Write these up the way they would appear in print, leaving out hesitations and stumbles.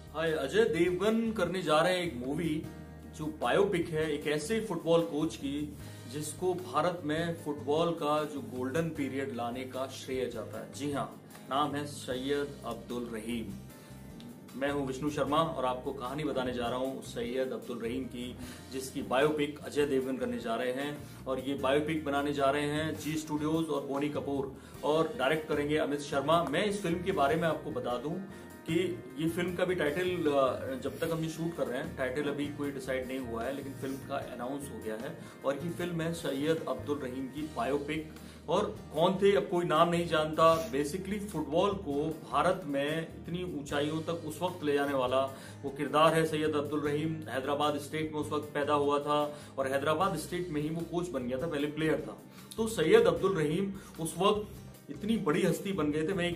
हाय, अजय देवगन करने जा रहे हैं एक मूवी जो बायोपिक है एक ऐसे फुटबॉल कोच की जिसको भारत में फुटबॉल का जो गोल्डन पीरियड लाने का श्रेय जाता है। जी हाँ, नाम है सैयद अब्दुल रहीम। मैं हूं विष्णु शर्मा और आपको कहानी बताने जा रहा हूं सैयद अब्दुल रहीम की, जिसकी बायोपिक अजय देवगन करने जा रहे हैं। और ये बायोपिक बनाने जा रहे हैं जी स्टूडियोज और बोनी कपूर, और डायरेक्ट करेंगे अमित शर्मा। मैं इस फिल्म के बारे में आपको बता दूं कि ये फिल्म का भी टाइटल, जब तक हम ये शूट कर रहे हैं टाइटल अभी कोई डिसाइड नहीं हुआ है, लेकिन फिल्म का अनाउंस हो गया है। और ये फिल्म है सैयद अब्दुल रहीम की बायोपिक। और कौन थे, अब कोई नाम नहीं जानता। बेसिकली फुटबॉल को भारत में इतनी ऊंचाइयों तक उस वक्त ले जाने वाला वो किरदार है सैयद अब्दुल रहीम। हैदराबाद स्टेट में उस वक्त पैदा हुआ था और हैदराबाद स्टेट में ही वो कोच बन गया था, पहले प्लेयर था। तो सैयद अब्दुल रहीम उस वक्त इतनी बड़ी हस्ती बन गए थे। मैं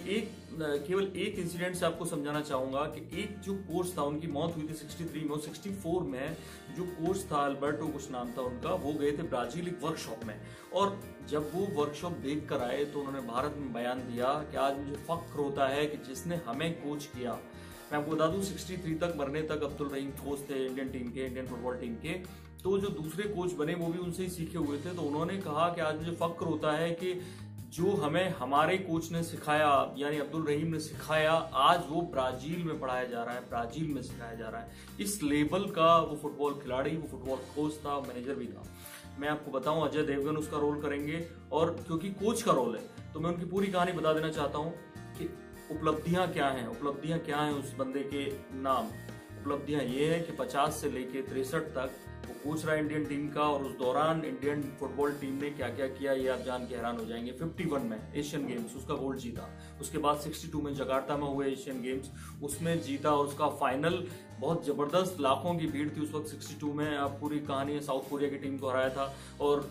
केवल एक इंसिडेंट से आपको समझाना चाहूंगा कि एक जो कोच था, उनकी मौत हुई थी 63 में, और 64 में जो कोच था अल्बर्टो कुछ नाम था उनका, वो गए थे ब्राजील एक वर्कशॉप में। और जब वो वर्कशॉप देख कर आए तो उन्होंने भारत में बयान दिया कि आज मुझे फख्र होता है कि जिसने हमें कोच किया। मैं आपको बता दूं 63 तक मरने तक अब्दुल रहीम कोच थे इंडियन टीम के, इंडियन फुटबॉल टीम के। तो जो दूसरे कोच बने वो भी उनसे ही सीखे हुए थे। तो उन्होंने कहा कि आज मुझे फख्र होता है कि जो हमें हमारे कोच ने सिखाया, यानी अब्दुल रहीम ने सिखाया, आज वो ब्राजील में पढ़ाया जा रहा है, ब्राजील में सिखाया जा रहा है। इस लेवल का वो फुटबॉल खिलाड़ी, वो फुटबॉल कोच था, मैनेजर भी था। मैं आपको बताऊं अजय देवगन उसका रोल करेंगे, और क्योंकि कोच का रोल है तो मैं उनकी पूरी कहानी बता देना चाहता हूं कि उपलब्धियां क्या हैं उस बंदे के नाम। उपलब्धियां ये है कि 50 से लेके 63 तक वो कोच रहा इंडियन टीम का, और उस दौरान इंडियन फुटबॉल टीम ने क्या क्या किया ये आप जान के हैरान हो जाएंगे। 51 में एशियन गेम्स उसका गोल्ड जीता, उसके बाद 62 में जकार्ता में हुए एशियन गेम्स उसमें जीता, और उसका फाइनल बहुत जबरदस्त, लाखों की भीड़ थी उस वक्त 62 में। आप पूरी कहानी साउथ कोरिया की टीम को हराया था और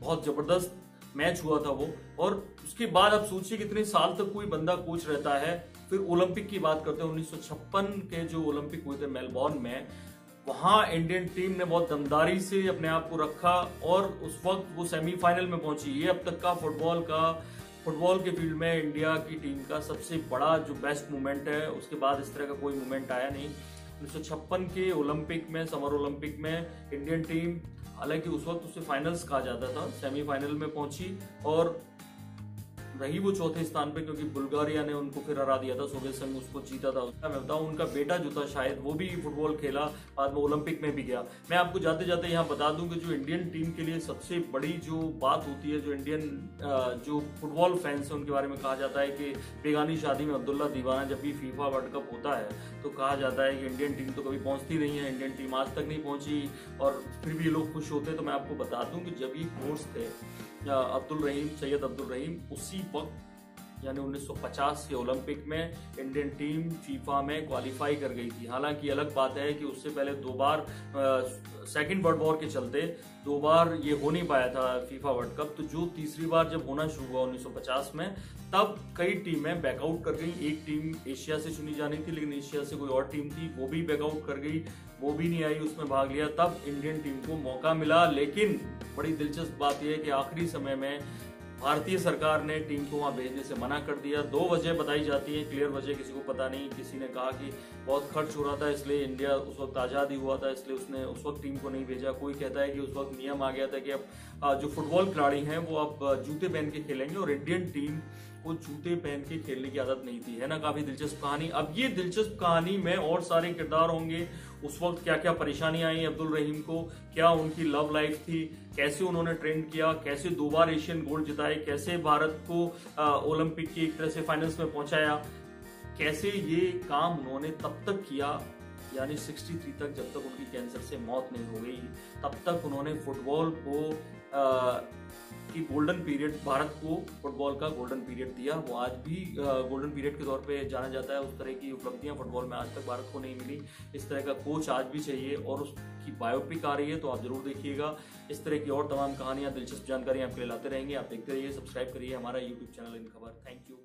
बहुत जबरदस्त मैच हुआ था वो। और उसके बाद आप सोचिए कितने साल तक कोई बंदा कोच रहता है। फिर ओलंपिक की बात करते हैं, 1956 के जो ओलंपिक हुए थे मेलबॉर्न में, वहां इंडियन टीम ने बहुत दमदारी से अपने आप को रखा और उस वक्त वो सेमीफाइनल में पहुंची। ये अब तक का फुटबॉल के फील्ड में इंडिया की टीम का सबसे बड़ा जो बेस्ट मूवमेंट है। उसके बाद इस तरह का कोई मूवमेंट आया नहीं। 1956 के ओलंपिक में, समर ओलंपिक में इंडियन टीम, हालांकि उस वक्त उसे फाइनल्स कहा जाता था, सेमीफाइनल में पहुंची और रही वो चौथे स्थान पे, क्योंकि बुल्गारिया ने उनको फिर हरा दिया था, सोवियत संघ उसको जीता था। मैं बताऊं उनका बेटा जो था शायद वो भी फुटबॉल खेला, बाद में ओलंपिक में भी गया। मैं आपको जाते जाते यहाँ बता दूं कि जो इंडियन टीम के लिए सबसे बड़ी जो बात होती है, जो इंडियन जो फुटबॉल फैंस है उनके बारे में कहा जाता है कि बेगानी शादी में अब्दुल्ला दीवाना। जब भी फीफा वर्ल्ड कप होता है तो कहा जाता है कि इंडियन टीम तो कभी पहुंचती नहीं है, इंडियन टीम आज तक नहीं पहुंची, और फिर भी ये लोग खुश होते हैं। तो मैं आपको बता दूं कि जब ये कोच थे सैयद अब्दुल रहीम, उसी वक्त यानी 1950 के ओलंपिक में इंडियन टीम फीफा में क्वालिफाई कर गई थी। हालांकि अलग बात है कि उससे पहले 2 बार सेकेंड वर्ल्ड वॉर के चलते 2 बार ये हो नहीं पाया था फीफा वर्ल्ड कप। तो जो तीसरी बार जब होना शुरू हुआ 1950 में, तब कई टीमें बैकआउट कर गई। एक टीम एशिया से चुनी जानी थी, लेकिन एशिया से कोई और टीम थी वो भी बैकआउट कर गई, वो भी नहीं आई उसमें भाग लिया। तब इंडियन टीम को मौका मिला। लेकिन बड़ी दिलचस्प बात यह है कि आखिरी समय में भारतीय सरकार ने टीम को वहां भेजने से मना कर दिया। 2 वजह बताई जाती है, क्लियर वजह किसी को पता नहीं। किसी ने कहा कि बहुत खर्च हो रहा था, इसलिए इंडिया उस वक्त आजाद ही हुआ था, इसलिए उसने उस वक्त टीम को नहीं भेजा। कोई कहता है कि उस वक्त नियम आ गया था कि अब जो फुटबॉल खिलाड़ी हैं वो अब जूते पहन के खेलेंगे, और इंडियन टीम को जूते पहन के खेलने की आदत नहीं थी। है ना काफी दिलचस्प कहानी। अब ये दिलचस्प कहानी में और सारे किरदार होंगे। उस वक्त क्या क्या परेशानियां आई अब्दुल रहीम को, क्या उनकी लव लाइफ थी, कैसे उन्होंने ट्रेन किया, कैसे 2 बार एशियन गोल्ड जिताए, कैसे भारत को ओलंपिक की एक तरह से फाइनल्स में पहुंचाया, कैसे ये काम उन्होंने तब तक किया, यानी 63 तक, जब तक उनकी कैंसर से मौत नहीं हो गई, तब तक उन्होंने फुटबॉल को कि गोल्डन पीरियड, भारत को फुटबॉल का गोल्डन पीरियड दिया। वो आज भी गोल्डन पीरियड के तौर पे जाना जाता है। उस तरह की उपलब्धियां फुटबॉल में आज तक भारत को नहीं मिली। इस तरह का कोच आज भी चाहिए, और उसकी बायोपिक आ रही है तो आप जरूर देखिएगा। इस तरह की और तमाम कहानियां, दिलचस्प जानकारी आपके लिए लाते रहेंगे। आप देखते रहिए, सब्सक्राइब करिए हमारा यूट्यूब चैनल इन खबर। Thank you.